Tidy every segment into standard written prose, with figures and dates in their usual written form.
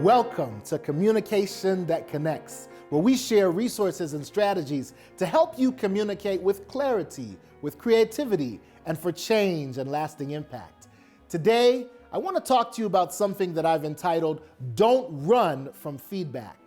Welcome to Communication That Connects, where we share resources and strategies to help you communicate with clarity, with creativity, and for change and lasting impact. Today, I want to talk to you about something that I've entitled, Don't Run from Feedback.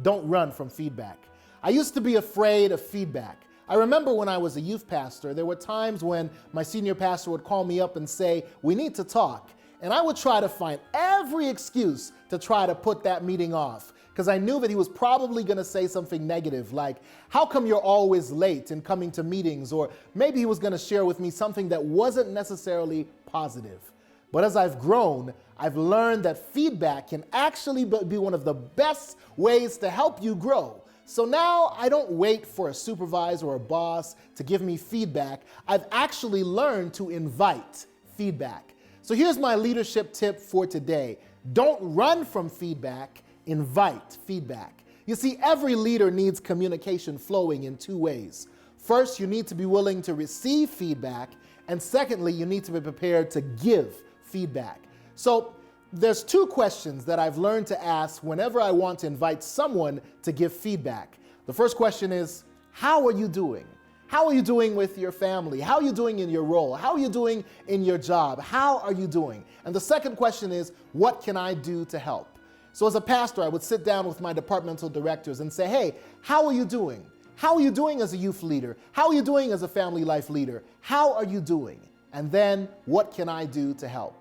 Don't run from feedback. I used to be afraid of feedback. I remember when I was a youth pastor, there were times when my senior pastor would call me up and say, "We need to talk." And I would try to find every excuse to try to put that meeting off, because I knew that he was probably going to say something negative, like, "How come you're always late in coming to meetings?" Or maybe he was going to share with me something that wasn't necessarily positive. But as I've grown, I've learned that feedback can actually be one of the best ways to help you grow. So now I don't wait for a supervisor or a boss to give me feedback. I've actually learned to invite feedback. So here's my leadership tip for today. Don't run from feedback, invite feedback. You see, every leader needs communication flowing in two ways. First, you need to be willing to receive feedback, and secondly, you need to be prepared to give feedback. So there's two questions that I've learned to ask whenever I want to invite someone to give feedback. The first question is, how are you doing? How are you doing with your family? How are you doing in your role? How are you doing in your job? How are you doing? And the second question is, what can I do to help? So as a pastor, I would sit down with my departmental directors and say, "Hey, how are you doing? How are you doing as a youth leader? How are you doing as a family life leader? How are you doing? And then, what can I do to help?"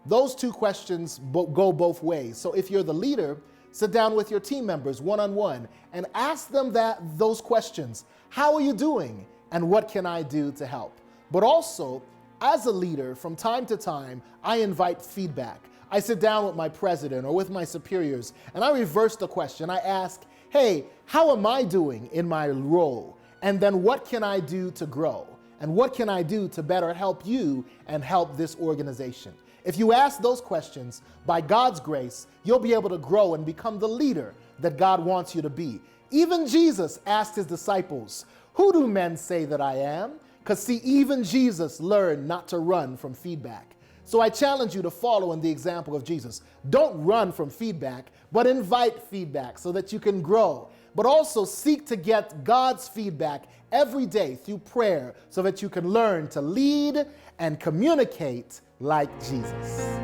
Those two questions go both ways. So if you're the leader, sit down with your team members one-on-one and ask them those questions. How are you doing? And what can I do to help? But also, as a leader, from time to time, I invite feedback. I sit down with my president or with my superiors, and I reverse the question. I ask, "Hey, how am I doing in my role? And then what can I do to grow? And what can I do to better help you and help this organization?" If you ask those questions, by God's grace, you'll be able to grow and become the leader that God wants you to be. Even Jesus asked his disciples, "Who do men say that I am?" Because see, even Jesus learned not to run from feedback. So I challenge you to follow in the example of Jesus. Don't run from feedback, but invite feedback so that you can grow. But also seek to get God's feedback every day through prayer so that you can learn to lead and communicate like Jesus.